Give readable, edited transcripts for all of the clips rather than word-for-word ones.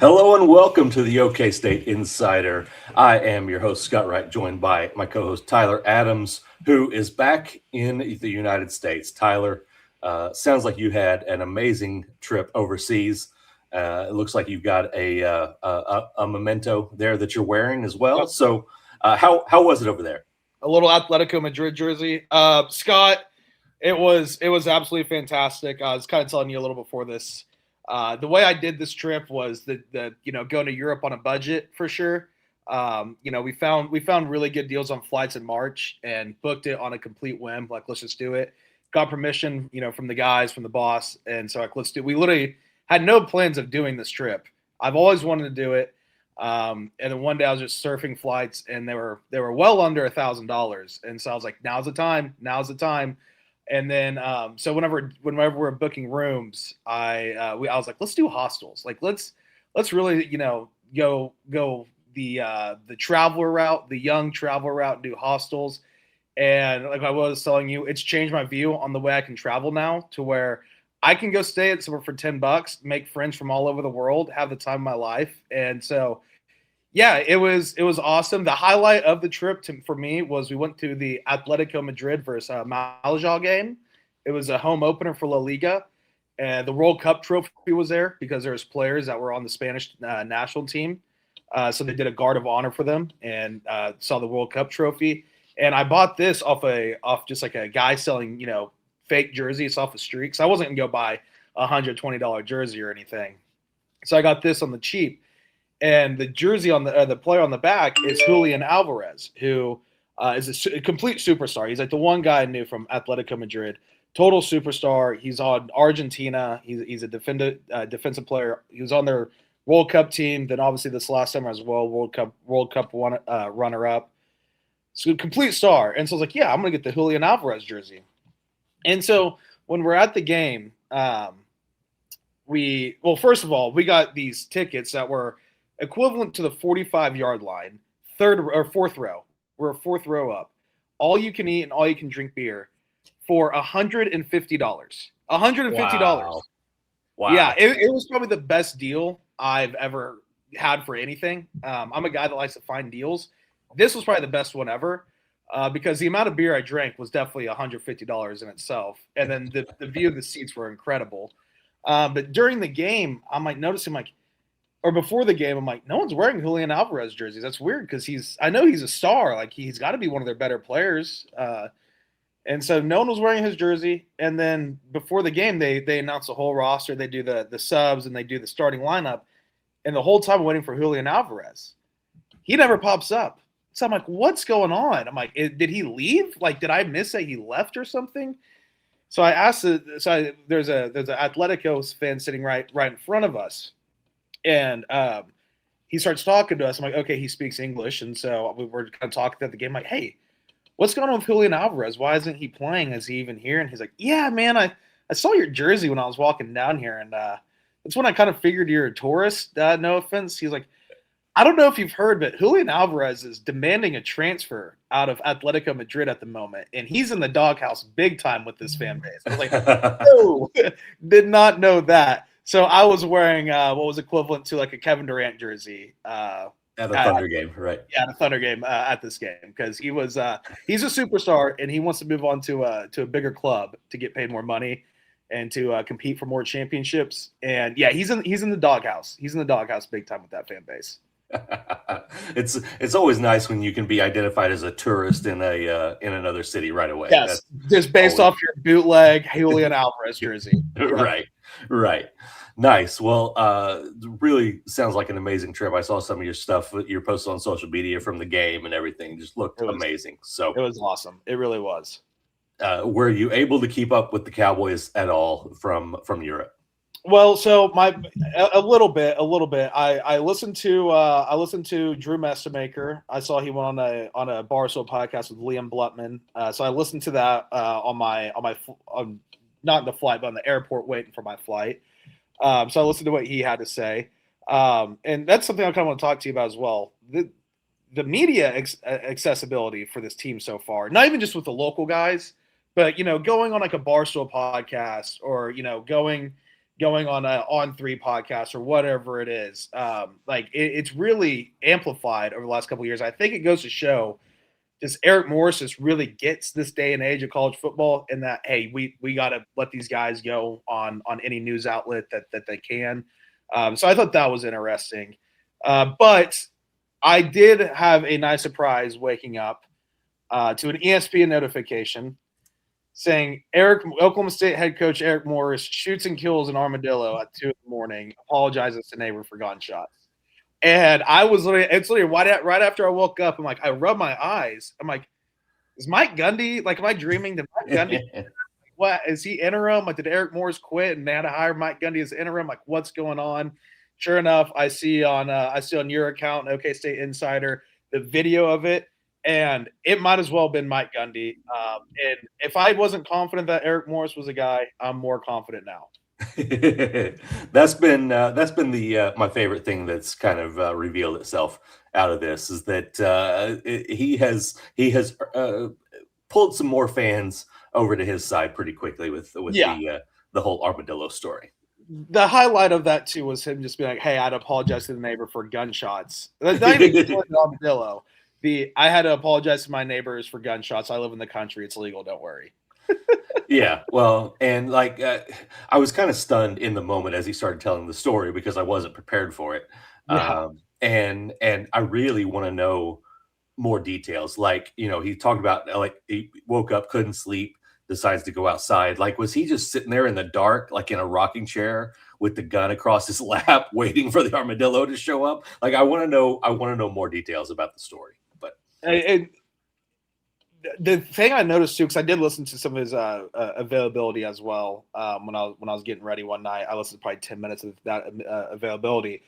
Hello and welcome to the OkState Insider. I am your host, Scott Wright, joined by my co-host, Tyler Adams, who is back in the United States. Tyler, sounds like you had an amazing trip overseas. It looks like you've got a memento there that you're wearing as well. So how was it over there? A little Atletico Madrid jersey. Scott, it was absolutely fantastic. I was kind of telling you a little before this. The way I did this trip was the going to Europe on a budget for sure. We found really good deals on flights in March and booked it on a complete whim. Like, let's just do it. Got permission, from the guys, from the boss, and so like, let's do. We literally had no plans of doing this trip. I've always wanted to do it. And then one day I was just surfing flights, and they were well under $1,000, and so I was like, now's the time. And then, so whenever we're booking rooms, I was like, let's do hostels. Like, let's really, go the traveler route, the young traveler route, and do hostels. And like I was telling you, it's changed my view on the way I can travel now to where I can go stay at somewhere for $10, make friends from all over the world, have the time of my life. And so, yeah, it was awesome. The highlight of the trip for me was we went to the Atletico Madrid versus Malaga game. It was a home opener for La Liga, and the World Cup trophy was there because there was players that were on the Spanish national team. So they did a guard of honor for them and saw the World Cup trophy. And I bought this off just like a guy selling fake jerseys off the street, because I wasn't gonna go buy a $120 jersey or anything. So I got this on the cheap. And the jersey on the player on the back is Julian Alvarez, who is a complete superstar. He's like the one guy I knew from Atletico Madrid, total superstar. He's on Argentina. He's a defensive player. He was on their World Cup team. Then obviously this last summer as well, World Cup runner up. So complete star. And so I was like, yeah, I'm gonna get the Julian Alvarez jersey. And so when we're at the game, first of all, we got these tickets that were equivalent to the 45-yard line, fourth row. We're a fourth row up. All you can eat and all you can drink beer for $150. $150. Wow. Yeah, it was probably the best deal I've ever had for anything. I'm a guy that likes to find deals. This was probably the best one ever because the amount of beer I drank was definitely $150 in itself. And then the view of the seats were incredible. But during the game, I'm like noticing or before the game, I'm like, no one's wearing Julian Alvarez jerseys. That's weird because I know he's a star. Like, he's got to be one of their better players. And so no one was wearing his jersey. And then before the game, they announce the whole roster. They do the subs and they do the starting lineup. And the whole time I'm waiting for Julian Alvarez, he never pops up. So I'm like, what's going on? I'm like, did he leave? Like, did I miss that he left or something? So I asked. There's an Atletico fan sitting right in front of us. And he starts talking to us. I'm like, okay, he speaks English. And so we're kind of talking at the game, like, hey, what's going on with Julian Alvarez? Why isn't he playing? Is he even here? And he's like, yeah, man, I saw your jersey when I was walking down here. And that's when I kind of figured you're a tourist. No offense. He's like, I don't know if you've heard, but Julian Alvarez is demanding a transfer out of Atletico Madrid at the moment. And he's in the doghouse big time with this fan base. I was like, no, did not know that. So I was wearing what was equivalent to like a Kevin Durant jersey at a Thunder game, right? Yeah, at a Thunder game at this game because he's a superstar and he wants to move on to a bigger club to get paid more money and to compete for more championships. And yeah, he's in the doghouse. He's in the doghouse big time with that fan base. It's always nice when you can be identified as a tourist in another city right away. Yes, just based off your bootleg Julian Alvarez jersey. Right. Nice. Well, really sounds like an amazing trip. I saw some of your stuff that you're posted on social media from the game and everything. Just looked amazing. So it was awesome. It really was. Were you able to keep up with the Cowboys at all from Europe? Well, so a little bit. I listened to Drew Messamaker. I saw he went on a Barstool podcast with Liam Blutman. So I listened to that not in the flight, but on the airport waiting for my flight. So I listened to what he had to say, and that's something I kind of want to talk to you about as well. The media accessibility for this team so far, not even just with the local guys, but going on like a Barstool podcast or going going on a On3 podcast or whatever it is. It's really amplified over the last couple of years. I think it goes to show just Eric Morris just really gets this day and age of college football, and that, hey, we got to let these guys go on any news outlet that they can. So I thought that was interesting. But I did have a nice surprise waking up to an ESPN notification saying Oklahoma State head coach Eric Morris shoots and kills an armadillo at 2 a.m, apologizes to neighbor for gunshots. And I was literally right after I woke up, I'm like, I rubbed my eyes. I'm like, is Mike Gundy, like, am I dreaming? Did Mike Gundy, what, is he interim? Like, did Eric Morris quit and they had to hire Mike Gundy as interim? Like, what's going on? Sure enough, I see on your account, OkState Insider, the video of it, and it might as well have been Mike Gundy. And if I wasn't confident that Eric Morris was a guy, I'm more confident now. That's been the my favorite thing that's kind of revealed itself out of this, is that he has pulled some more fans over to his side pretty quickly with the whole armadillo story. The highlight of that too was him just being like, "Hey, I'd apologize to the neighbor for gunshots." That's not even the armadillo. I had to apologize to my neighbors for gunshots. I live in the country; it's legal. Don't worry. Yeah, well, and like I was kind of stunned in the moment as he started telling the story because I wasn't prepared for it. Yeah. And I really want to know more details. Like, he talked about like he woke up, couldn't sleep, decides to go outside. Like, was he just sitting there in the dark, like in a rocking chair with the gun across his lap, waiting for the armadillo to show up? Like, I want to know more details about the story. But the thing I noticed too, because I did listen to some of his availability as well. When I was getting ready one night, I listened to probably 10 minutes of that availability.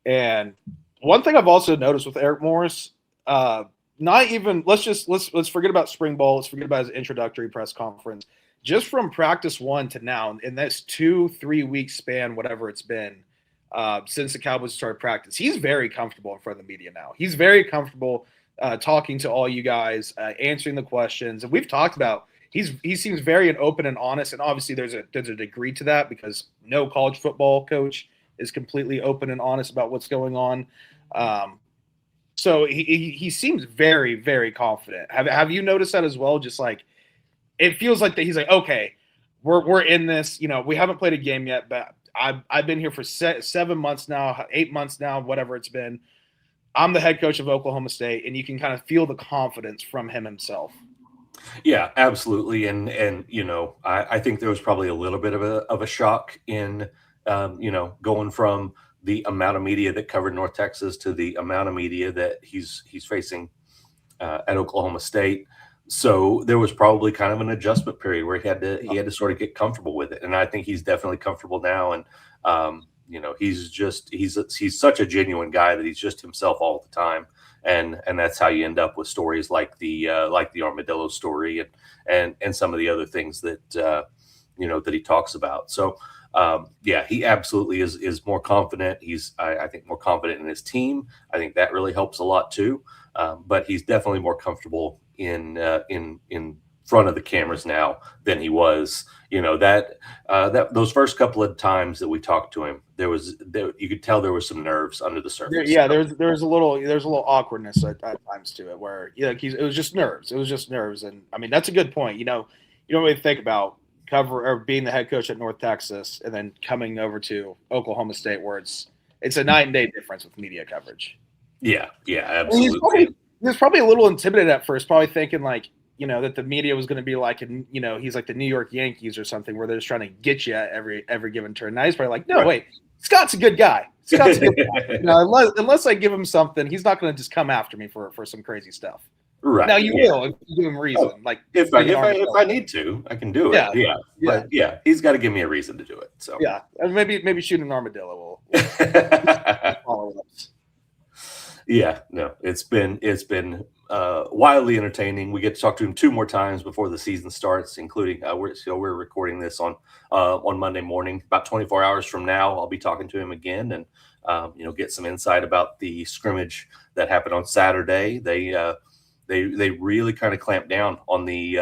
And one thing I've also noticed with Eric Morris, not even let's forget about spring ball. Let's forget about his introductory press conference. Just from practice 1 to now, in this 2-3 week span, whatever it's been, since the Cowboys started practice, he's very comfortable in front of the media now. He's very comfortable talking to all you guys, answering the questions. And we've talked about he seems very open and honest. And obviously there's a degree to that because no college football coach is completely open and honest about what's going on. So he seems very, very confident. Have you noticed that as well? Just like it feels like that he's like, okay, we're in this. We haven't played a game yet, but I've been here for 7 months now, 8 months now, whatever it's been. I'm the head coach of Oklahoma State, and you can kind of feel the confidence from him himself. Yeah, absolutely. And I think there was probably a little bit of a shock in going from the amount of media that covered North Texas to the amount of media that he's facing at Oklahoma State. So there was probably kind of an adjustment period where he had to sort of get comfortable with it. And I think he's definitely comfortable now. And he's such a genuine guy that he's just himself all the time. And that's how you end up with stories like the armadillo story and some of the other things that that he talks about. So he absolutely is more confident. He's I think more confident in his team. I think that really helps a lot too. But he's definitely more comfortable in front of the cameras now than he was. That those first couple of times that we talked to him, you could tell there was some nerves under the surface. There was a little awkwardness at times to it where it was just nerves. It was just nerves, and I mean that's a good point. You don't really think about being the head coach at North Texas and then coming over to Oklahoma State where it's a night and day difference with media coverage. Yeah, absolutely. He was probably a little intimidated at first, probably thinking like, that the media was going to be like, he's like the New York Yankees or something where they're just trying to get you at every given turn. Now he's probably like, no, right. Wait, Scott's a good guy. Scott's a good guy. Unless I give him something, he's not going to just come after me for some crazy stuff. Right. Now you will if you give him reason. Like if I need to, I can do it. Yeah. But he's got to give me a reason to do it. So and maybe shooting an armadillo will follow us. Yeah, no, it's been wildly entertaining. We get to talk to him 2 more times before the season starts, including we're recording this on Monday morning. About 24 hours from now, I'll be talking to him again and get some insight about the scrimmage that happened on Saturday. They really kind of clamped down on the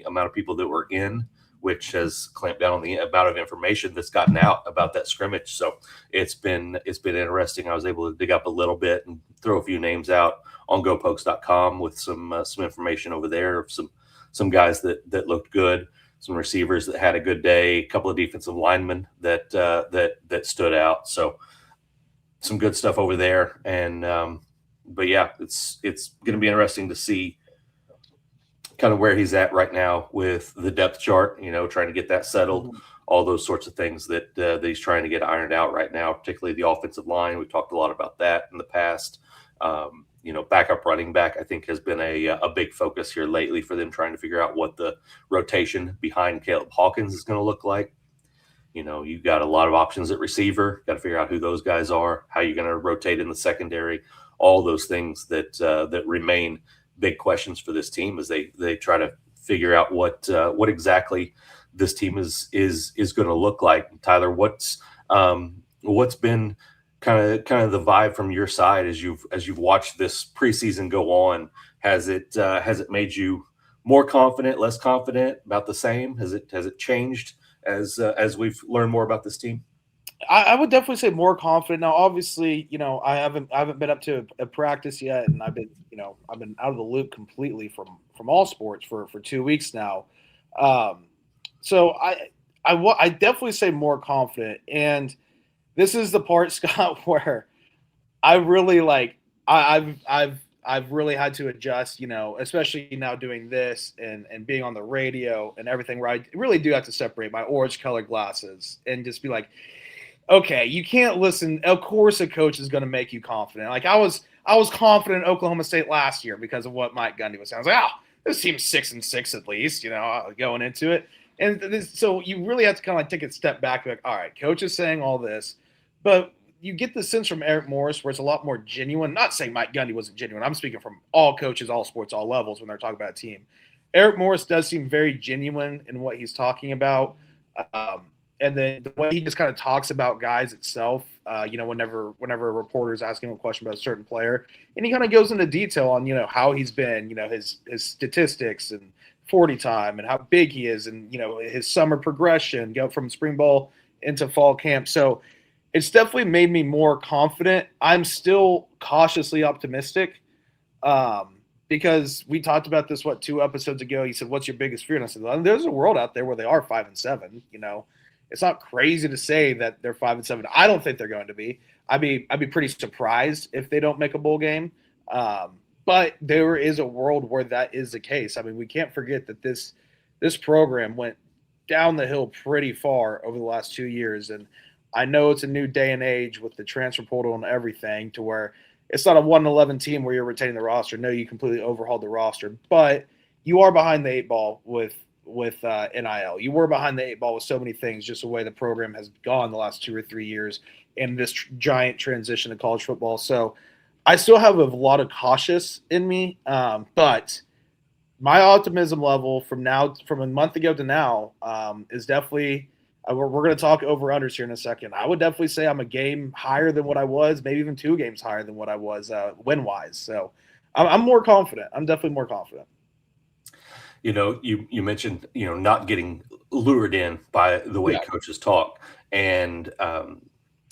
amount of people that were in which has clamped down on the amount of information that's gotten out about that scrimmage. So it's been interesting. I was able to dig up a little bit and throw a few names out on GoPokes.com with some information over there of some guys that looked good, some receivers that had a good day, a couple of defensive linemen that stood out. So some good stuff over there. And but yeah, it's going to be interesting to see kind of where he's at right now with the depth chart, trying to get that settled, all those sorts of things that he's trying to get ironed out right now, particularly the offensive line. We've talked a lot about that in the past. Backup running back, I think, has been a big focus here lately for them, trying to figure out what the rotation behind Caleb Hawkins is going to look like. You've got a lot of options at receiver, got to figure out who those guys are, how you're going to rotate in the secondary, all those things that remain big questions for this team as they try to figure out what exactly this team is going to look like. Tyler, what's been kind of the vibe from your side as you've watched this preseason go on? Has it made you more confident, less confident, about the same? Has it changed as we've learned more about this team? I would definitely say more confident. Now, obviously, I haven't been up to a practice yet, and I've been out of the loop completely from all sports for 2 weeks now. So I definitely say more confident, and this is the part, Scott, where I really I've really had to adjust, especially now doing this and being on the radio and everything, where I really do have to separate my orange colored glasses and just be like, okay, you can't listen. Of course, a coach is going to make you confident. Like I was confident in Oklahoma State last year because of what Mike Gundy was saying. I was like, this team's 6-6 at least, going into it. And so you really have to kind of take a step back. Like, all right, coach is saying all this, but you get the sense from Eric Morris where it's a lot more genuine. Not saying Mike Gundy wasn't genuine. I'm speaking from all coaches, all sports, all levels when they're talking about a team. Eric Morris does seem very genuine in what he's talking about. And then the way he just kind of talks about guys itself, whenever a reporter is asking him a question about a certain player, and he kind of goes into detail on, how he's been, his statistics and 40 time and how big he is and, his summer progression, go from spring ball into fall camp. So it's definitely made me more confident. I'm still cautiously optimistic because we talked about this, 2 episodes ago. You said, what's your biggest fear? And I said, well, there's a world out there where they are 5-7, It's not crazy to say that they're 5-7. I don't think they're going to be. I'd be pretty surprised if they don't make a bowl game. But there is a world where that is the case. I mean, we can't forget that this program went down the hill pretty far over the last 2 years. And I know it's a new day and age with the transfer portal and everything, to where it's not a 1-11 team where you're retaining the roster. No, you completely overhauled the roster, but you are behind the 8 ball with NIL. You were behind the 8 ball with so many things, just the way the program has gone the last 2 or 3 years in this giant transition to college football. So I still have a lot of cautious in me, but my optimism level from a month ago to now is definitely we're going to talk over unders here in a second. I would definitely say I'm a game higher than what I was, maybe even 2 games higher than what I was win wise. So I'm more confident. I'm definitely more confident. You mentioned, not getting lured in by the way coaches talk. And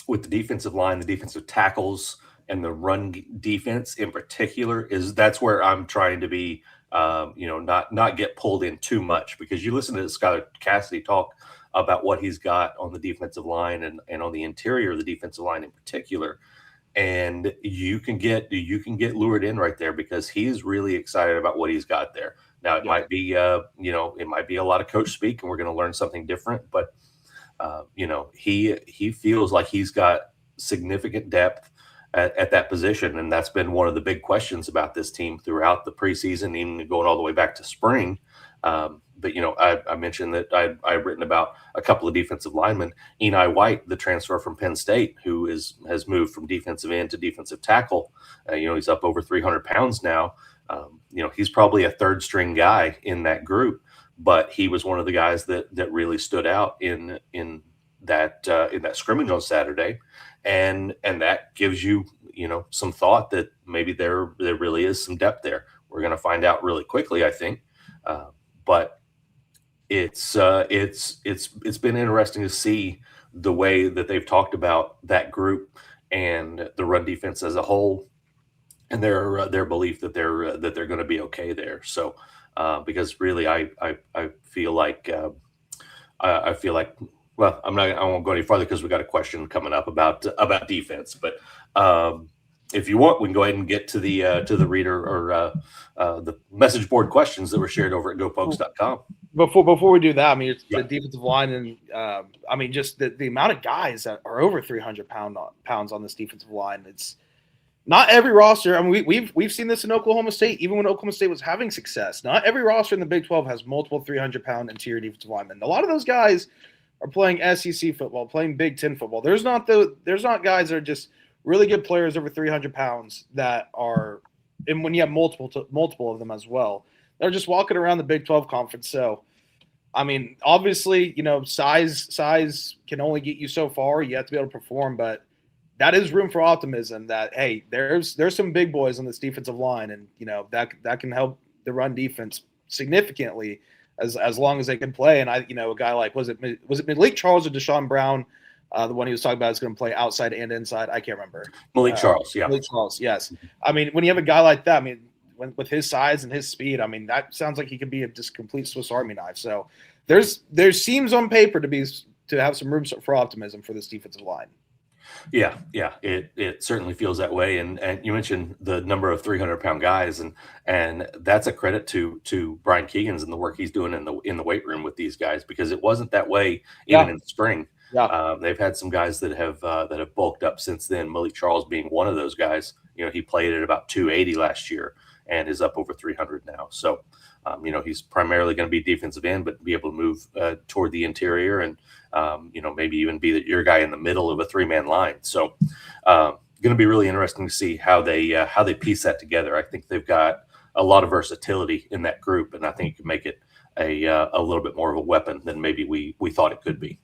with the defensive line, the defensive tackles, and the run defense in particular, that's where I'm trying to be, not get pulled in too much, because you listen to Skylar Cassidy talk about what he's got on the defensive line and on the interior of the defensive line in particular. And you can get lured in right there because he's really excited about what he's got there. Now it might be, it might be a lot of coach speak, and we're going to learn something different. But he feels like he's got significant depth at that position, and that's been one of the big questions about this team throughout the preseason, even going all the way back to spring. But I mentioned that I've written about a couple of defensive linemen. Eni White, the transfer from Penn State, who has moved from defensive end to defensive tackle. He's up over 300 pounds now. He's probably a third string guy in that group, but he was one of the guys that really stood out in that scrimmage on Saturday, and that gives you some thought that maybe there really is some depth there. We're going to find out really quickly, I think, but it's been interesting to see the way that they've talked about that group and the run defense as a whole, and their belief that they're going to be okay there. So because really I feel like I feel like, well, I won't go any farther because we got a question coming up about defense, but if you want, we can go ahead and get to the reader or the message board questions that were shared over at gopokes.com. Before we do that, I mean, it's Yeah. the defensive line, and I mean, just the amount of guys that are over 300 pounds on this defensive line. It's not every roster. I mean, we've seen this in Oklahoma State, even when Oklahoma State was having success. Not every roster in the Big 12 has multiple 300-pound interior defensive linemen. A lot of those guys are playing SEC football, playing Big Ten football. There's not guys that are just really good players over 300 pounds that are, and when you have multiple of them as well, they're just walking around the Big 12 conference. So, I mean, obviously, size can only get you so far. You have to be able to perform, but that is room for optimism that, hey, there's some big boys on this defensive line, and that can help the run defense significantly as long as they can play. And a guy like, was it Malik Charles or Deshaun Brown, the one he was talking about is going to play outside and inside? I can't remember. Malik Charles, yeah. Malik Charles, yes. I mean, when you have a guy like that, I mean, with his size and his speed, I mean, that sounds like he could be a just complete Swiss Army knife. So there seems on paper to have some room for optimism for this defensive line. Yeah, it certainly feels that way. And you mentioned the number of 300-pound guys, and that's a credit to Brian Keegan's and the work he's doing in the weight room with these guys, because it wasn't that way even in the spring. Yeah. They've had some guys that have bulked up since then. Malik Charles being one of those guys. He played at about 280 last year and is up over 300 now. So, he's primarily going to be defensive end, but be able to move toward the interior and, maybe even be your guy in the middle of a 3-man line. So, going to be really interesting to see how they piece that together. I think they've got a lot of versatility in that group, and I think it can make it a little bit more of a weapon than maybe we thought it could be.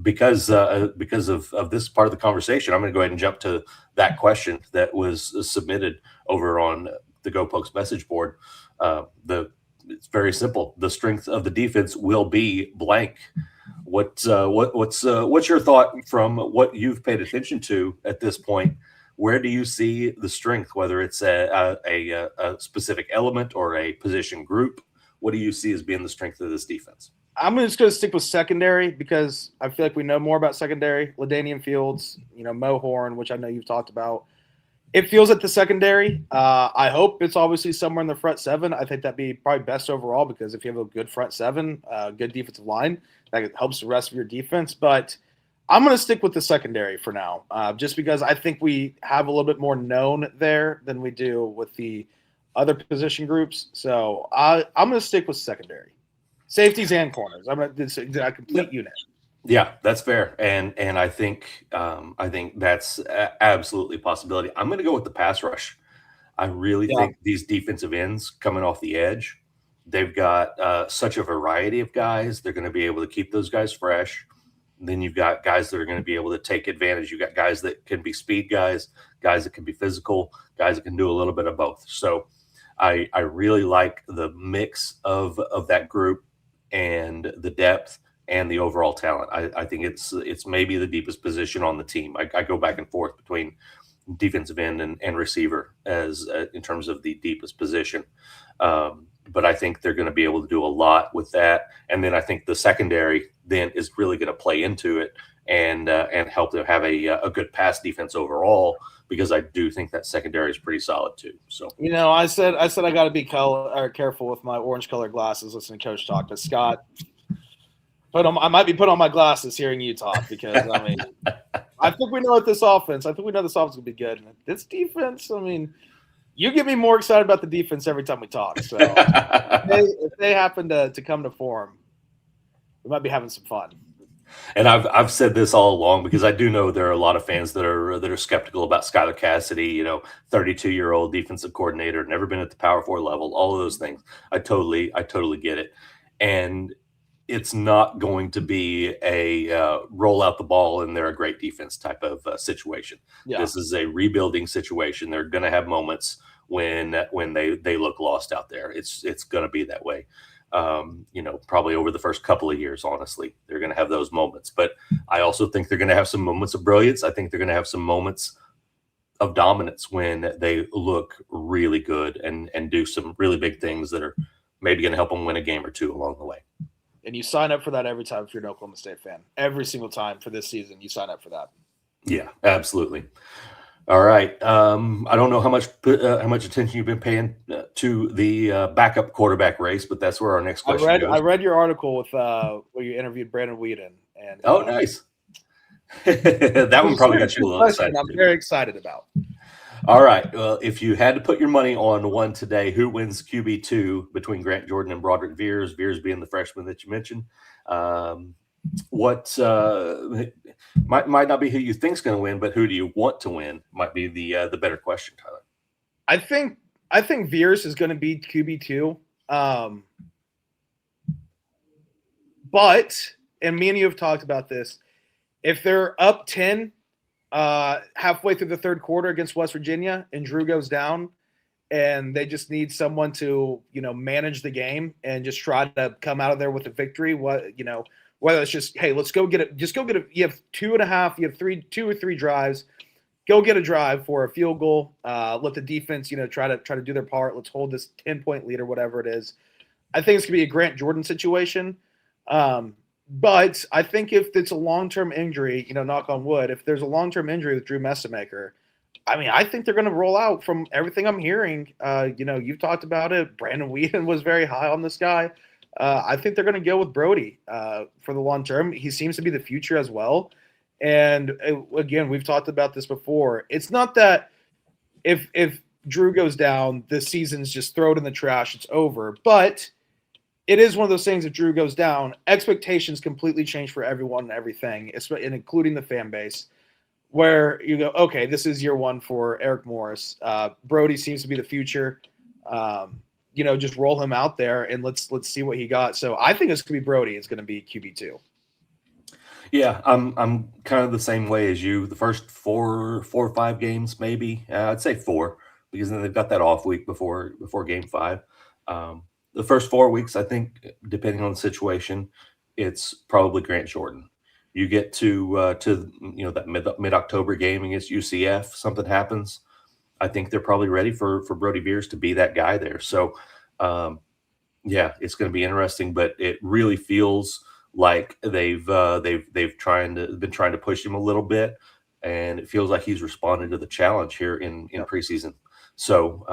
Because of this part of the conversation, I'm going to go ahead and jump to that question that was submitted over on the Go Pokes message board. It's very simple. The strength of the defense will be blank. What's your thought from what you've paid attention to at this point? Where do you see the strength, whether it's a specific element or a position group? What do you see as being the strength of this defense? I'm just going to stick with secondary because I feel like we know more about secondary. LaDainian Fields, Mo Horn, which I know you've talked about. It feels like the secondary. I hope it's obviously somewhere in the front seven. I think that'd be probably best overall, because if you have a good front seven, good defensive line, that helps the rest of your defense. But I'm going to stick with the secondary for now, just because I think we have a little bit more known there than we do with the other position groups. So I'm going to stick with secondary. Safeties and corners. I'm going to a complete unit. Yeah, that's fair, and I think that's absolutely a possibility. I'm going to go with the pass rush. I really think these defensive ends coming off the edge, they've got such a variety of guys. They're going to be able to keep those guys fresh. And then you've got guys that are going to be able to take advantage. You've got guys that can be speed guys that can be physical, guys that can do a little bit of both. So I really like the mix of that group and the depth and the overall talent. I think it's maybe the deepest position on the team. I go back and forth between defensive end and receiver as in terms of the deepest position. But I think they're going to be able to do a lot with that. And then I think the secondary then is really going to play into it and help them have a good pass defense overall, because I do think that secondary is pretty solid too. So I said I got to be careful with my orange colored glasses listening to Coach talk. But Scott, I might be putting on my glasses hearing you talk, because I mean, I think we know this offense. I think we know this offense will be good. And this defense, I mean, you get me more excited about the defense every time we talk. So if they happen to come to form, we might be having some fun. And I've said this all along, because I do know there are a lot of fans that are skeptical about Skylar Cassidy, 32-year-old defensive coordinator, never been at the Power 4 level, all of those things. I totally get it. And it's not going to be a roll out the ball and they're a great defense type of situation. Yeah. This is a rebuilding situation. They're going to have moments when they look lost out there. It's going to be that way. Probably over the first couple of years, honestly, they're going to have those moments. But I also think they're going to have some moments of brilliance. I think they're going to have some moments of dominance when they look really good and do some really big things that are maybe going to help them win a game or two along the way. And you sign up for that every time if you're an Oklahoma State fan. Every single time for this season, you sign up for that. Yeah, absolutely. All right. I don't know how much attention you've been paying to the backup quarterback race, but that's where our next question goes. I read your article with where you interviewed Brandon Weeden. And nice. That one probably got you a little excited. I'm very excited about. All right. Well, if you had to put your money on one today, who wins QB2 between Grant Jordan and Broderick Veers? Veers being the freshman that you mentioned. What might not be who you think's going to win, but who do you want to win might be the better question, Tyler. I think Veers is going to be QB2. But, and me and you have talked about this, if they're up 10 halfway through the third quarter against West Virginia and Drew goes down and they just need someone to, manage the game and just try to come out of there with a victory, whether it's just, hey, let's go get it. Just go get it. You have 2.5, you have 2 or 3 drives. Go get a drive for a field goal. Let the defense, try to do their part. Let's hold this 10-point lead or whatever it is. I think it's going to be a Grant Jordan situation. But I think if it's a long-term injury, knock on wood, if there's a long-term injury with Drew Messamaker, I think they're going to roll out from everything I'm hearing. You've talked about it. Brandon Weeden was very high on this guy. I think they're going to go with Brody for the long term. He seems to be the future as well. And again, we've talked about this before. It's not that if Drew goes down, the season's just throw it in the trash, it's over. But it is one of those things, if Drew goes down, expectations completely change for everyone and everything, including the fan base, where you go, okay, this is year one for Eric Morris. Brody seems to be the future. Just roll him out there and let's see what he got. So I think it's going to be Brody. It's going to be QB2. Yeah, I'm kind of the same way as you. The first 4 or 5 games, maybe I'd say 4, because then they've got that off week before game 5. The first 4 weeks, I think, depending on the situation, it's probably Grant Jordan. You get to that mid-October game against UCF, something happens. I think they're probably ready for Brody Veers to be that guy there. So, it's going to be interesting, but it really feels like they've been trying to push him a little bit, and it feels like he's responded to the challenge here in preseason. So,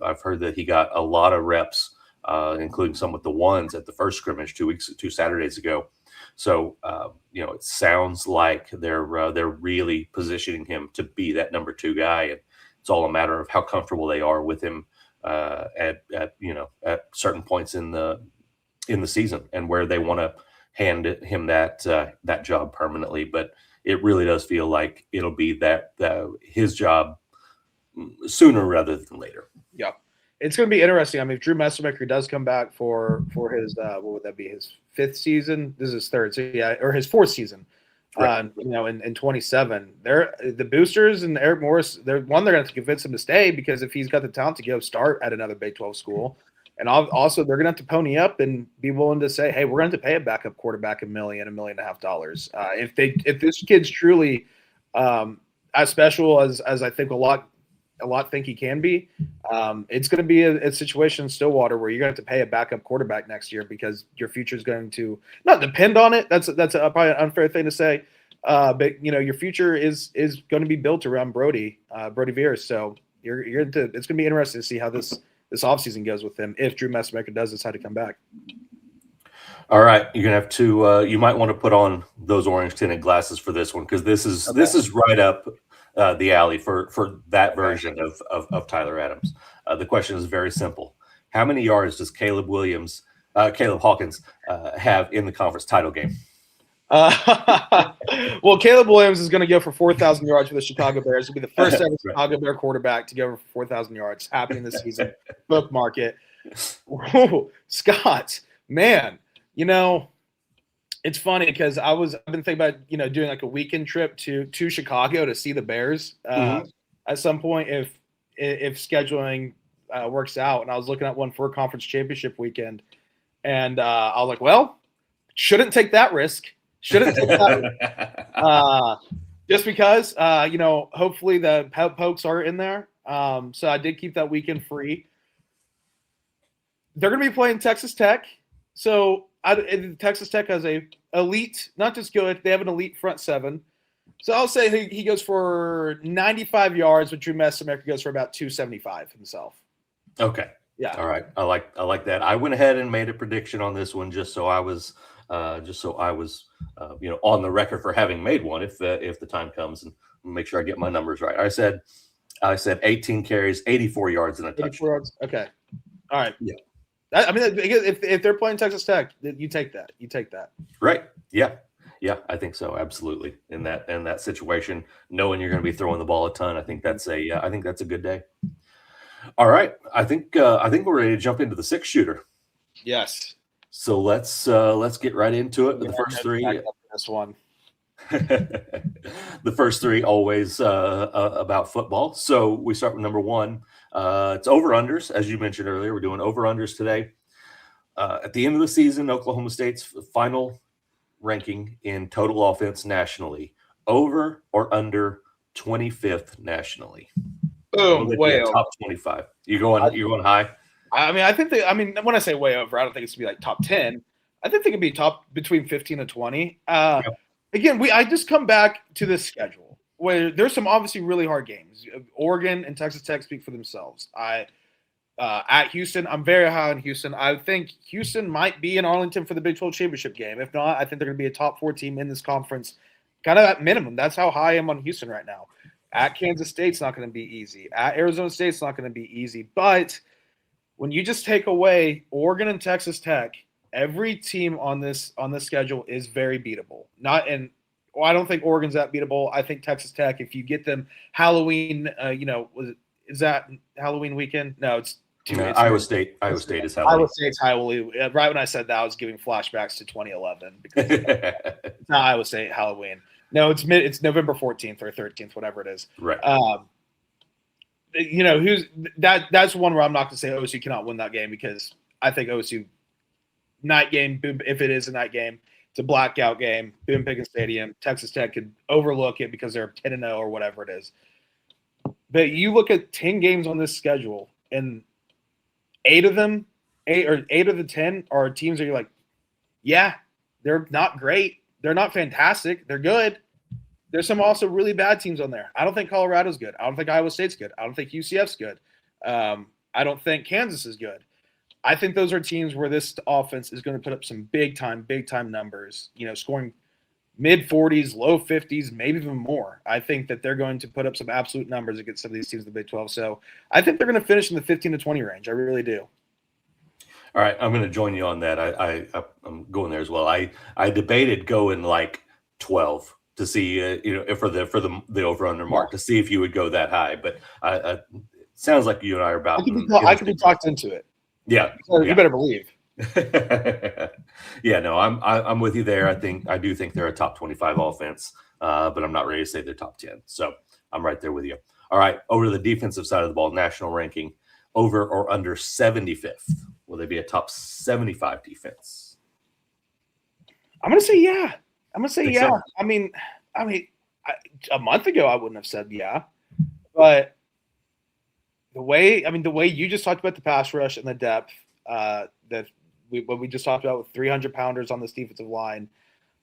I've heard that he got a lot of reps, including some with the ones at the first scrimmage 2 Saturdays ago. So, it sounds like they're really positioning him to be that number 2 guy, and it's all a matter of how comfortable they are with him at certain points in the season and where they want to hand him that job permanently. But it really does feel like it'll be that his job sooner rather than later. Yeah. It's going to be interesting. If Drew Messamaker does come back for his what would that be, his 5th season? This is his 3rd, so yeah, or his 4th season. Right. In 27, they're the boosters and Eric Morris. They're going to have to convince him to stay, because if he's got the talent to go start at another Big 12 school, and also they're going to have to pony up and be willing to say, hey, we're going to have to pay a backup quarterback $1 million, $1.5 million. If this kid's truly as special as I think a lot think he can be, it's going to be a situation in Stillwater where you're going to have to pay a backup quarterback next year, because your future is going to not depend on it. That's probably an unfair thing to say, but your future is going to be built around Brody Veers. So it's going to be interesting to see how this offseason goes with him if Drew Messamaker does decide to come back. All right, you're gonna have to. You might want to put on those orange tinted glasses for this one, because this is right up the alley for that version of Tyler Adams. The question is very simple: how many yards does Caleb Hawkins have in the conference title game? Well, Caleb Williams is going to go for 4,000 yards for the Chicago Bears. He'll be the first ever Chicago Bear quarterback to go for 4,000 yards. Happening this season. Bookmark it. Ooh, Scott, man, it's funny because I've been thinking about doing like a weekend trip to Chicago to see the Bears at some point if scheduling works out. And I was looking at one for a conference championship weekend. And I was like, well, shouldn't take that risk. Shouldn't take that risk. Just because, hopefully the Pokes are in there. So I did keep that weekend free. They're going to be playing Texas Tech. So Texas Tech has a elite, not just good, they have an elite front seven. So I'll say he goes for 95 yards, but Drew Messamaker goes for about 275 himself. Okay. Yeah. All right. I like that. I went ahead and made a prediction on this one just so I was on the record for having made one if the time comes, and make sure I get my numbers right. I said 18 carries, 84 yards and a touchdown. 84 yards. Okay. All right. Yeah. If they're playing Texas Tech, you take that. You take that. Right. Yeah. Yeah, I think so. Absolutely. In that situation, knowing you're going to be throwing the ball a ton, I think that's a good day. All right. I think we're ready to jump into the 6-shooter. Yes. So let's get right into it. The first three. This one. The first three always about football. So we start with number one. It's over-unders, as you mentioned earlier. We're doing over-unders today. At the end of the season, Oklahoma State's final ranking in total offense nationally, over or under 25th nationally. Boom, way over. Top 25. You're going high? When I say way over, I don't think it's going to be like top 10. I think they can be top between 15 and 20. Again, I just come back to this schedule where there's some obviously really hard games. Oregon and Texas Tech speak for themselves. At Houston, I'm very high on Houston. I think Houston might be in Arlington for the Big 12 championship game. If not, I think they're going to be a top 4 team in this conference, kind of at minimum. That's how high I am on Houston right now. At Kansas State's not going to be easy. At Arizona State's not going to be easy. But when you just take away Oregon and Texas Tech, every team on this schedule is very beatable. I don't think Oregon's that beatable. I think Texas Tech, if you get them Halloween, is that Halloween weekend? No, it's Iowa State. Iowa State is Halloween. Iowa State's Halloween. Right when I said that, I was giving flashbacks to 2011 because it's not Iowa State Halloween. No, it's November 14th or 13th, whatever it is. Right. That's one where I'm not going to say OSU cannot win that game, because I think OSU night game, if it is a night game, it's a blackout game, Boone Pickens Stadium. Texas Tech could overlook it because they're 10-0 or whatever it is. But you look at 10 games on this schedule, and 8 of the 10 are teams that you're like, yeah, they're not great. They're not fantastic. They're good. There's some also really bad teams on there. I don't think Colorado's good. I don't think Iowa State's good. I don't think UCF's good. I don't think Kansas is good. I think those are teams where this offense is going to put up some big time numbers, scoring mid-40s, low 50s, maybe even more. I think that they're going to put up some absolute numbers against some of these teams in the Big 12. So I think they're going to finish in the 15 to 20 range. I really do. All right, I'm going to join you on that. I'm going there as well. I debated going like 12 to see, for the over/under mark, to see if you would go that high. But it sounds like you and I are about. I could be talked into it. Yeah, you better believe. Yeah, no, I'm with you there. I do think they're a top 25 offense, but I'm not ready to say they're top 10. So I'm right there with you. All right, over to the defensive side of the ball, national ranking, over or under 75th. Will they be a top 75 defense? I'm going to say yeah. Think so? I mean, a month ago I wouldn't have said yeah, but the way you just talked about the pass rush and the depth, what we just talked about with 300-pounders on this defensive line,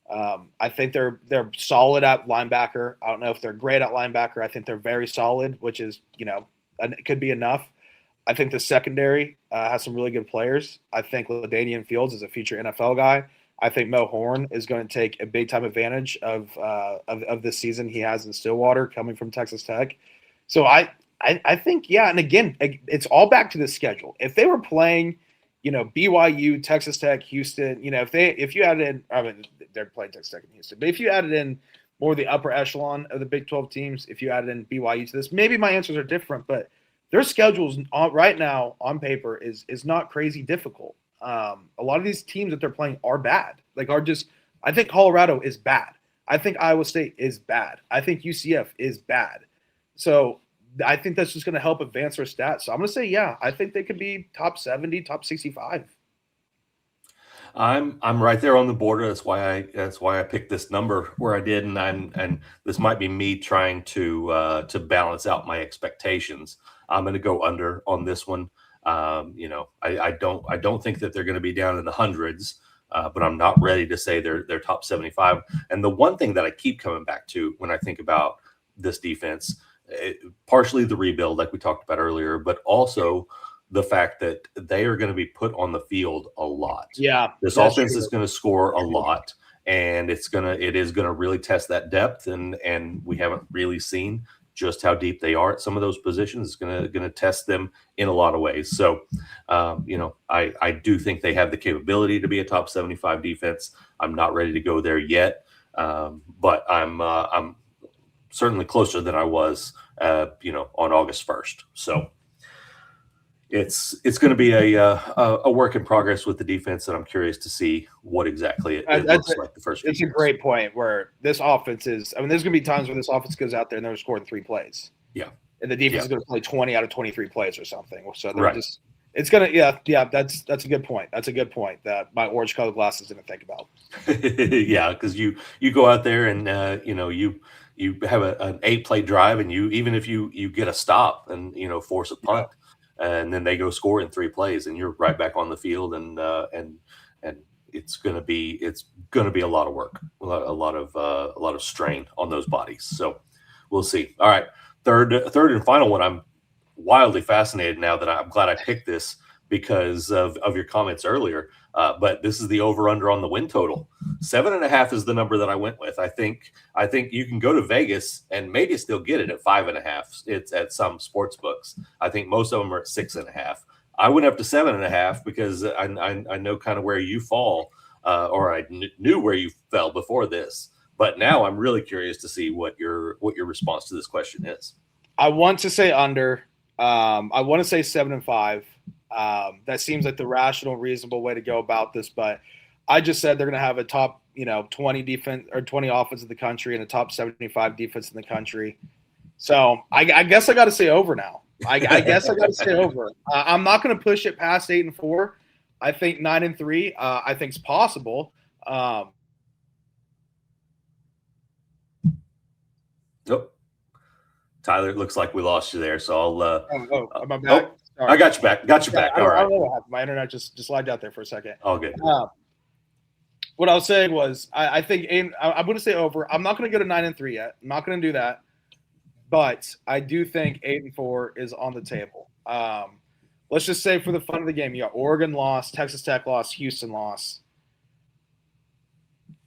I think they're solid at linebacker. I don't know if they're great at linebacker. I think they're very solid, which is, it could be enough. I think the secondary has some really good players. I think LaDainian Fields is a future NFL guy. I think Mo Horn is going to take a big-time advantage of this season he has in Stillwater coming from Texas Tech. So I think, yeah, and again, it's all back to the schedule. If they were playing, BYU, Texas Tech, Houston, if you added in, they're playing Texas Tech and Houston, but if you added in more of the upper echelon of the Big 12 teams, if you added in BYU to this, maybe my answers are different, but their schedules right now on paper is not crazy difficult. A lot of these teams that they're playing are bad. I think Colorado is bad. I think Iowa State is bad. I think UCF is bad. So I think that's just going to help advance their stats. So I'm going to say, yeah, I think they could be top 70, top 65. I'm right there on the border. That's why I picked this number where I did, and this might be me trying to balance out my expectations. I'm going to go under on this one. I don't think that they're going to be down in the hundreds, but I'm not ready to say they're top 75. And the one thing that I keep coming back to when I think about this defense, partially the rebuild, like we talked about earlier, but also the fact that they are going to be put on the field a lot. Yeah, this offense is going to score a lot, and it is going to really test that depth, and we haven't really seen just how deep they are at some of those positions. It's going to test them in a lot of ways. So, I do think they have the capability to be a top 75 defense. I'm not ready to go there yet, but I'm certainly closer than I was, on August 1st. So it's going to be a work in progress with the defense, and I'm curious to see what exactly it looks like the first few It's years. a great point where this offense is. I mean, there's going to be times where this offense goes out there and they're scoring 3 plays. Yeah. And the defense is going to play 20 out of 23 plays or something. So they're Right. it's going to, that's a good point. That's a good point that my orange colored glasses didn't think about. Yeah, because you go out there and you have an 8-play drive, and even if you get a stop and force a punt, and then they go score in 3 plays, and you're right back on the field, and it's gonna be a lot of work, a lot of strain on those bodies. So we'll see. All right, third and final one. I'm wildly fascinated now that I'm glad I picked this because of your comments earlier. But this is the over/under on the win total. 7.5 is the number that I went with. I think you can go to Vegas and maybe still get it at 5.5. It's at some sports books. I think most of them are at 6.5. I went up to 7.5 because I know kind of where you fall, or I knew where you fell before this. But now I'm really curious to see what your response to this question is. I want to say under. I want to say 7-5. That seems like the rational, reasonable way to go about this. But I just said they're going to have a top, 20 defense or 20 offense in the country and a top 75 defense in the country. So I guess I got to say over now. I guess I got to say over. I'm not going to push it past 8-4. I think 9-3. I think it's possible. Oh, Tyler, it looks like we lost you there. So I'll. Am I back? I got you back. Got you back. All right. I don't know what happened. My internet just lagged out there for a second. All good. What I was saying was, I think I'm going to say over. I'm not going to go to 9-3 yet. I'm not going to do that. But I do think 8-4 is on the table. Let's just say for the fun of the game, you got Oregon lost, Texas Tech lost, Houston lost.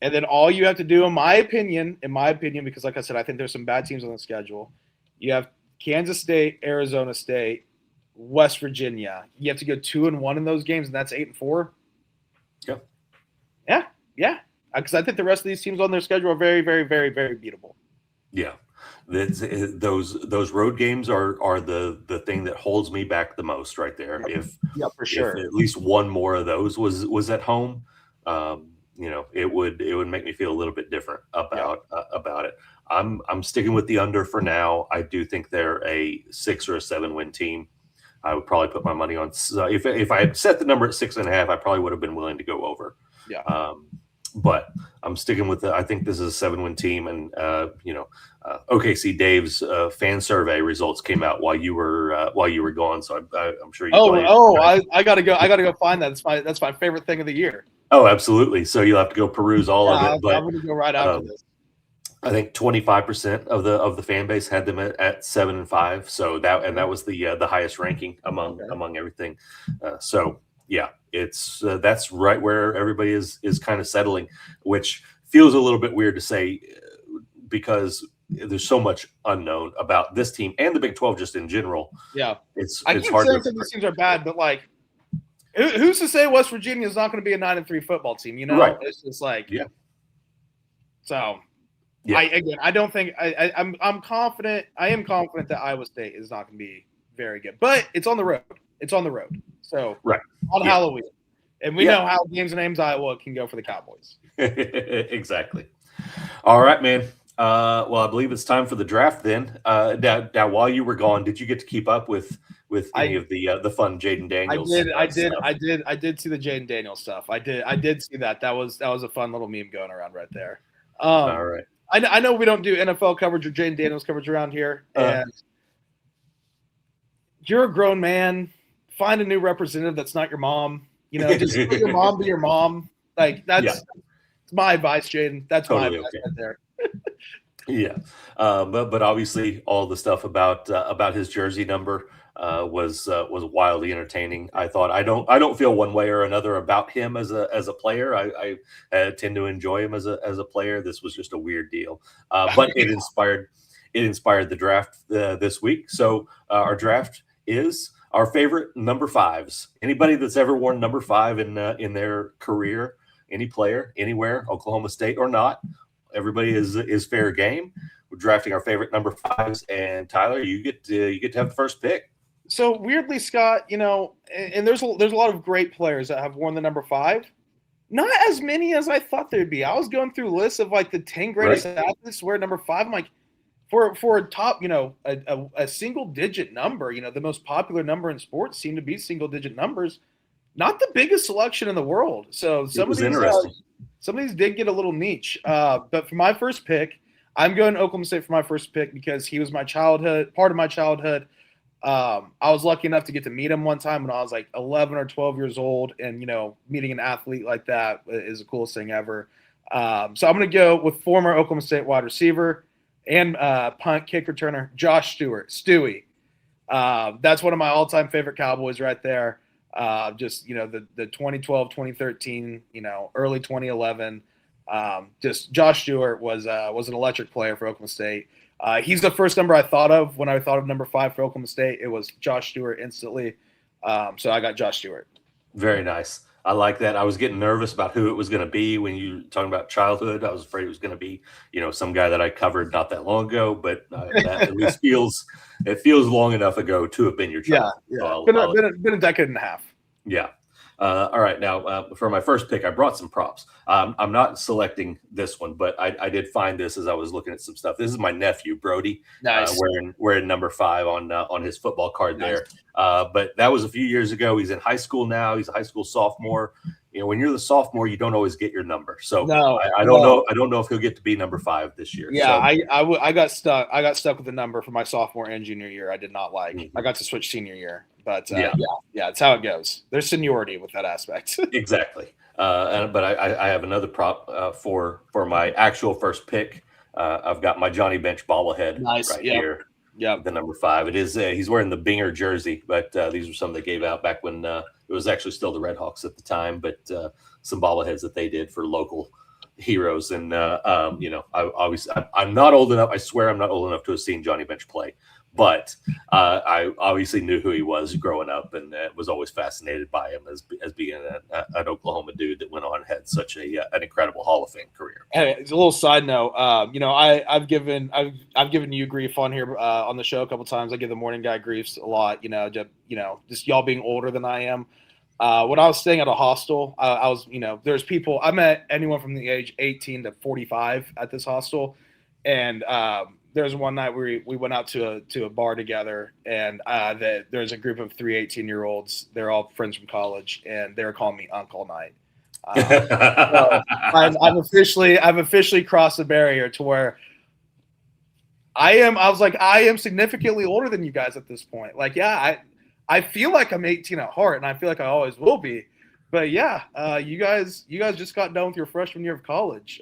And then all you have to do, in my opinion, because like I said, I think there's some bad teams on the schedule. You have Kansas State, Arizona State, West Virginia. You have to go 2-1 in those games, and that's 8-4. Yep. Yeah. Because I think the rest of these teams on their schedule are very, very, very, very beatable. Yeah. Those road games are the thing that holds me back the most right there. For sure. If at least one more of those was at home, it would make me feel a little bit different about it. I'm sticking with the under for now. I do think they're a 6 or a 7 win team. I would probably put my money on. If I had set the number at 6.5, I probably would have been willing to go over. Yeah. But I'm sticking with it. I think this is a 7 win team, and OKC Dave's fan survey results came out while you were gone. So I'm sure you. I gotta go. I gotta go find that. That's my favorite thing of the year. Oh, absolutely. So you'll have to go peruse all of it. But I'm gonna go right after this. I think 25% of the fan base had them at 7-5. So that was the highest ranking among everything. So yeah, it's that's right where everybody is kind of settling, which feels a little bit weird to say because there's so much unknown about this team and the Big 12 just in general. Yeah, it's hard to say these teams are bad, but like, who's to say West Virginia is not going to be a 9-3 football team? Right. It's just like So. Yeah. I don't think I'm confident. I am confident that Iowa State is not going to be very good, but it's on the road. So on Halloween, and we know how games and names Iowa can go for the Cowboys. Exactly. All right, man. Well, I believe it's time for the draft then. Now, while you were gone, did you get to keep up with with any of the fun Jaden Daniels. I did see the Jaden Daniels stuff. I did see that. That was a fun little meme going around right there. All right. I know we don't do NFL coverage or Jaden Daniels coverage around here, and you're a grown man. Find a new representative that's not your mom. Just let your mom be your mom. Like that's my advice, Jaden. That's totally my advice right there. Yeah, but obviously all the stuff about his jersey number was wildly entertaining. I thought I don't feel one way or another about him as a player. I tend to enjoy him as a player. This was just a weird deal, but it inspired the draft this week. So our draft is our favorite number 5s. Anybody that's ever worn number 5 in their career, any player, anywhere, Oklahoma State or not. Everybody is fair game. We're drafting our favorite number 5s, and Tyler, you get to have the first pick. So weirdly, Scott, and there's a lot of great players that have worn the number 5. Not as many as I thought there'd be. I was going through lists of like the 10 greatest athletes to wear number 5. I'm like, for a top, a single digit number, the most popular number in sports seem to be single digit numbers. Not the biggest selection in the world. So some of these did get a little niche. But for my first pick, I'm going to Oklahoma State for my first pick because he was part of my childhood. I was lucky enough to get to meet him one time when I was like 11 or 12 years old. And, meeting an athlete like that is the coolest thing ever. So I'm going to go with former Oklahoma State wide receiver and punt kick returner, Josh Stewart, Stewie. That's one of my all-time favorite Cowboys right there. Just, the 2012, 2013, early 2011. Just Josh Stewart was an electric player for Oklahoma State. He's the first number I thought of when I thought of number 5 for Oklahoma State. It was Josh Stewart instantly. So I got Josh Stewart. Very nice. I like that. I was getting nervous about who it was going to be when you were talking about childhood. I was afraid it was going to be, some guy that I covered not that long ago, but that at least feels long enough ago to have been your child. Yeah. So been a decade and a half. Yeah. All right. Now, for my first pick, I brought some props. I'm not selecting this one, but I did find this as I was looking at some stuff. This is my nephew, Brody, nice. Wearing number 5 on his football card there. But that was a few years ago. He's in high school now. He's a high school sophomore. When you're the sophomore, you don't always get your number. So I don't know. I don't know if he'll get to be number 5 this year. Yeah, so, I got stuck. I got stuck with the number for my sophomore and junior year. I did not like. Mm-hmm. I got to switch senior year. But yeah, it's how it goes. There's seniority with that aspect. Exactly. But I have another prop for my actual first pick. I've got my Johnny Bench bobblehead here. Yeah, the number 5. It is. He's wearing the Binger jersey, but these were some they gave out back when it was actually still the Redhawks at the time. But some bobbleheads that they did for local heroes, and I'm not old enough. I swear I'm not old enough to have seen Johnny Bench play. But I obviously knew who he was growing up, and was always fascinated by him as being an Oklahoma dude that went on and had such an incredible Hall of Fame career. Hey, it's a little side note. I've given you grief on here on the show a couple times. I give the morning guy griefs a lot. Just y'all being older than I am. When I was staying at a hostel, I was there's people. I met anyone from the age 18 to 45 at this hostel, and there's one night we went out to a bar together, and there's a group of 3 18-year-olds. They're all friends from college, and they were calling me Uncle Night. So I've officially crossed the barrier to where I am significantly older than you guys at this point. Like, yeah, I feel like I'm 18 at heart, and I feel like I always will be. But yeah, you guys just got done with your freshman year of college.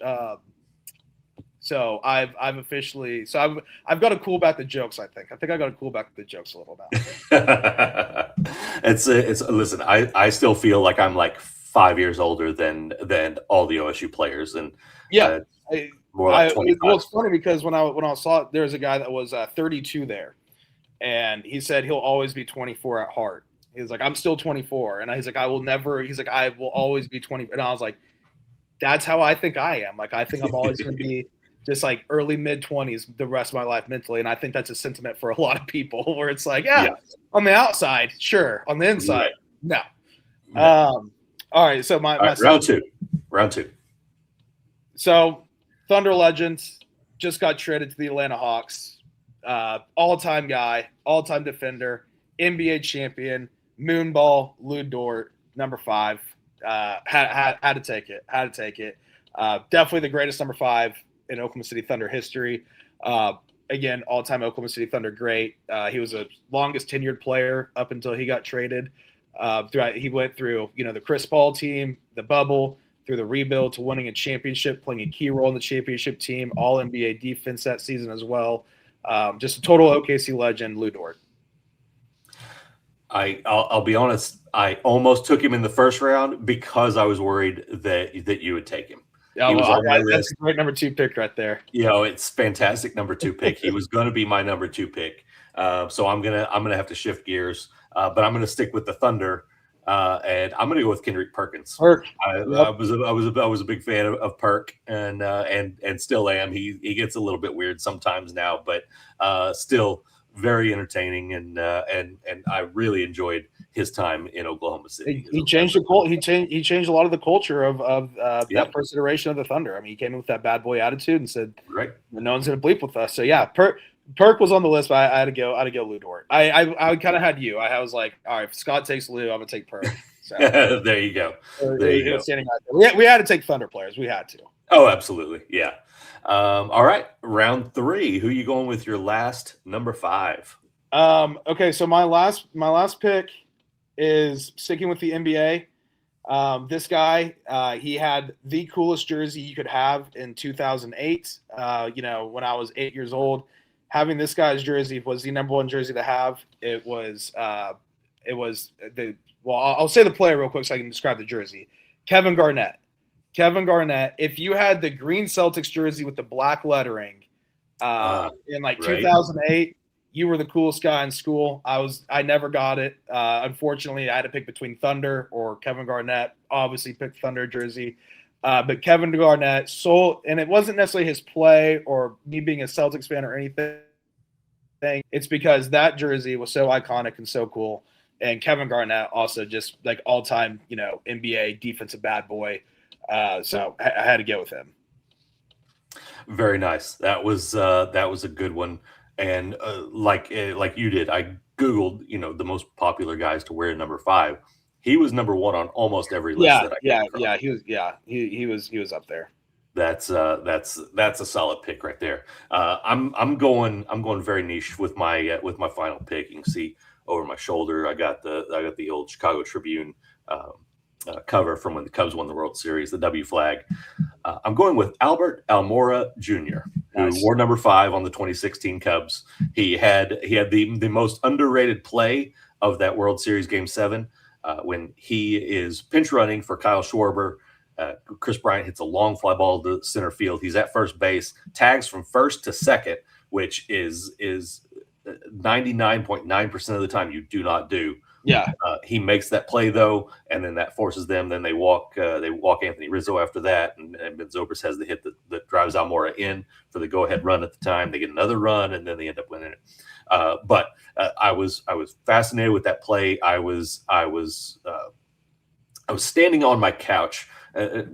So I've got to cool back the jokes. I think I got to cool back the jokes a little now. Listen, I still feel like I'm like 5 years older than all the OSU players, and more like 25. Well, it's funny because when I saw it, there was a guy that was 32 there, and he said he'll always be 24 at heart. He's like, I'm still 24, and he's like, I will always be 20. And I was like, that's how I think I am. Like, I think I'm always going to be just like early mid-20s the rest of my life mentally. And I think that's a sentiment for a lot of people where it's like, on the outside, sure. On the inside, no. All right. So my round two. So Thunder Legends just got traded to the Atlanta Hawks. All-time guy, all-time defender. NBA champion, Moonball, Lou Dort, number 5. Had to take it. Definitely the greatest number 5 in Oklahoma City Thunder history. Again, all-time Oklahoma City Thunder great. He was the longest tenured player up until he got traded. He went through, the Chris Paul team, the bubble, through the rebuild to winning a championship, playing a key role in the championship team, all NBA defense that season as well. Just a total OKC legend, Lou Dort. I'll be honest. I almost took him in the first round because I was worried that you would take him. Yeah, he was on my list. That's a great number 2 pick right there. It's fantastic number 2 pick. He was going to be my number 2 pick. So I'm gonna have to shift gears, but I'm gonna stick with the Thunder, and I'm gonna go with Kendrick Perkins. Perk. I was a big fan of Perk, and still am. He gets a little bit weird sometimes now, but still very entertaining, and I really enjoyed his time in Oklahoma City. He changed he changed a lot of the culture of that first iteration of the Thunder. I mean, he came in with that bad boy attitude and said, right, no one's going to bleep with us. So yeah, Perk was on the list, but I had to go Lou Dort. I kind of had you. I was like, all right, if Scott takes Lou, I'm gonna take Perk. So there you go. Standing out there. We had to take Thunder players. We had to. Oh, absolutely, yeah. All right, round 3. Who you going with your last number 5? Okay, so my last pick is sticking with the NBA. This guy, he had the coolest jersey you could have in 2008. When I was 8 years old, having this guy's jersey was the number 1 jersey to have. I'll say the player real quick so I can describe the jersey. Kevin Garnett. If you had the green Celtics jersey with the black lettering in 2008, you were the coolest guy in school. I never got it. Unfortunately, I had to pick between Thunder or Kevin Garnett. Obviously, picked Thunder jersey. But Kevin Garnett and it wasn't necessarily his play or me being a Celtics fan or anything. It's because that jersey was so iconic and so cool. And Kevin Garnett also just like all-time, NBA defensive bad boy. So I had to go with him. Very nice. That was a good one. And like you did, I Googled, the most popular guys to wear number 5. He was number 1 on almost every list. He was up there. That's a solid pick right there. I'm going very niche with my final pick. You can see over my shoulder, I got the old Chicago Tribune cover from when the Cubs won the World Series, the W flag. I'm going with Albert Almora Jr., who wore number 5 on the 2016 Cubs. He had the most underrated play of that World Series Game 7 when he is pinch running for Kyle Schwarber. Chris Bryant hits a long fly ball to center field. He's at first base, tags from first to second, which is 99.9% of the time you do not do. Yeah. He makes that play though, and then that forces them. Then they walk Anthony Rizzo after that, and Ben Zobrist has the hit that drives Almora in for the go-ahead run at the time. They get another run, and then they end up winning it. But I was fascinated with that play. I was standing on my couch. I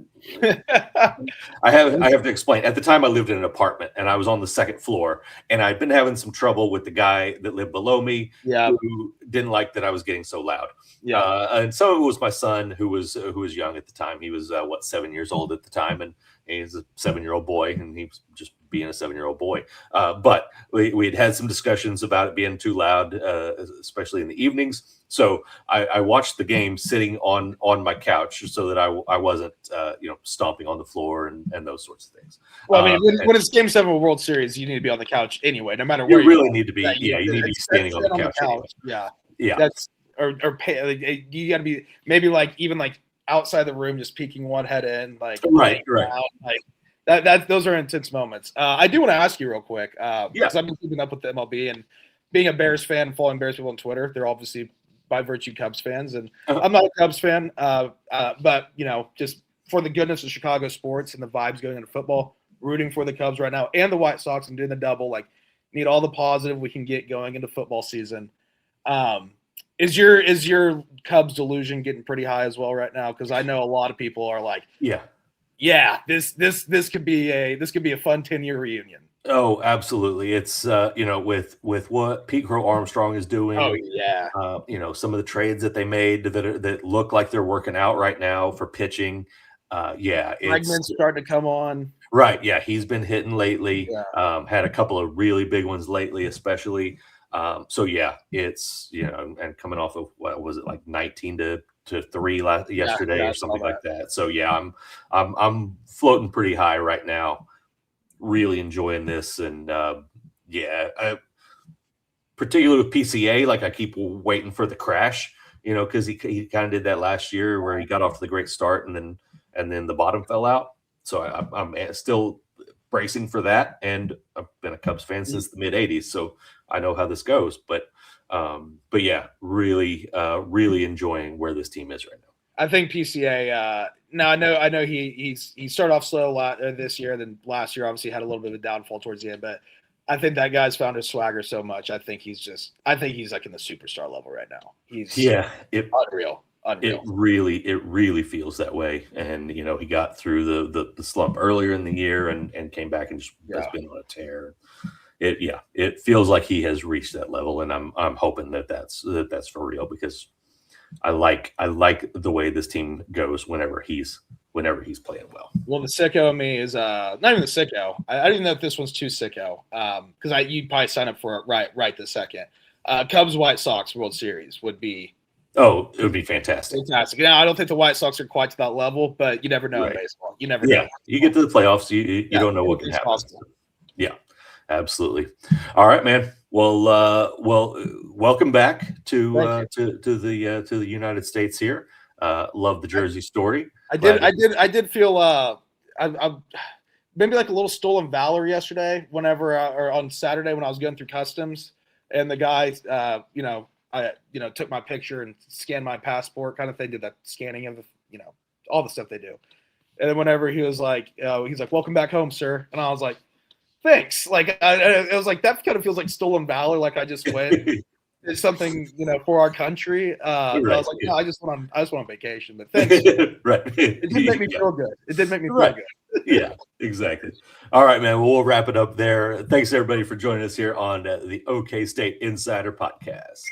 have to explain. At the time, I lived in an apartment, and I was on the second floor, and I'd been having some trouble with the guy that lived below me, who didn't like that I was getting so loud. And so it was my son who was young at the time. He was 7 years old at the time, and he's a 7-year-old boy, and he was just being a 7-year-old boy. But we had some discussions about it being too loud, especially in the evenings. So I watched the game sitting on my couch so that I wasn't stomping on the floor and those sorts of things. Well, I mean, when it's Game 7 of a World Series, you need to be on the couch anyway, no matter where you really need to be. You need to be standing on the couch. Anyway. Yeah. That's you got to be maybe even outside the room, just peeking one head in, right. Out, those are intense moments. I do want to ask you real quick, because I've been keeping up with the MLB and being a Bears fan and following Bears people on Twitter. They're obviously by virtue Cubs fans, and I'm not a Cubs fan, but just for the goodness of Chicago sports and the vibes going into football, rooting for the Cubs right now and the White Sox and doing the double. Need all the positive we can get going into football season. Is your Cubs delusion getting pretty high as well right now? Because I know a lot of people are like, this could be a fun 10-year reunion. Oh, absolutely. It's with what Pete Crow Armstrong is Oh doing, yeah, some of the trades that they made that look like they're working out right now for pitching. Yeah, it's Bregman's starting to come on. right. Yeah, he's been hitting lately. Yeah, Had a couple of really big ones lately, especially. So yeah, it's and coming off of what was it like 19 to 3 yesterday yeah, or I saw something that. like that. So yeah, I'm floating pretty high right now. Really enjoying this, and yeah, particularly with PCA, like I keep waiting for the crash, because he kind of did that last year where he got off to the great start and then the bottom fell out. So I'm still bracing for that, and I've been a Cubs fan since the mid '80s, so I know how this goes. But yeah, really really enjoying where this team is right now. I think PCA. Now I know he started off slow this year. Then last year obviously had a little bit of a downfall towards the end. But I think that guy's found his swagger so much. I think he's like in the superstar level right now. He's Yeah, unreal. it really feels that way. And he got through the slump earlier in the year and came back and just has been on a tear. It feels like he has reached that level, and I'm hoping that's for real, because I like the way this team goes whenever he's playing well. Well, the sicko of me is not even the sicko. I don't even know if this one's too sicko, because you'd probably sign up for it right this second. Cubs White Sox World Series would be it would be fantastic. Now I don't think the White Sox are quite to that level, but you never know in baseball. You never know. Yeah, you get to the playoffs, you don't know what can happen. Possible. Yeah, absolutely. All right, man. Well, welcome back to the United States here. Love the Jersey story. I did feel I'm maybe like a little stolen valor yesterday or on Saturday when I was going through customs, and the guy I took my picture and scanned my passport kind of thing, did that scanning of all the stuff they do. And then whenever he was like he's like, "Welcome back home, sir," and I was like, "Thanks." Like it was like that kind of feels like stolen valor, like I just went did something for our country. Right. I was like, no, I just went on vacation, but thanks. Right. It did make me feel good. It did make me feel good. Yeah, exactly. All right, man. Well, we'll wrap it up there. Thanks everybody for joining us here on the OkState Insider Podcast.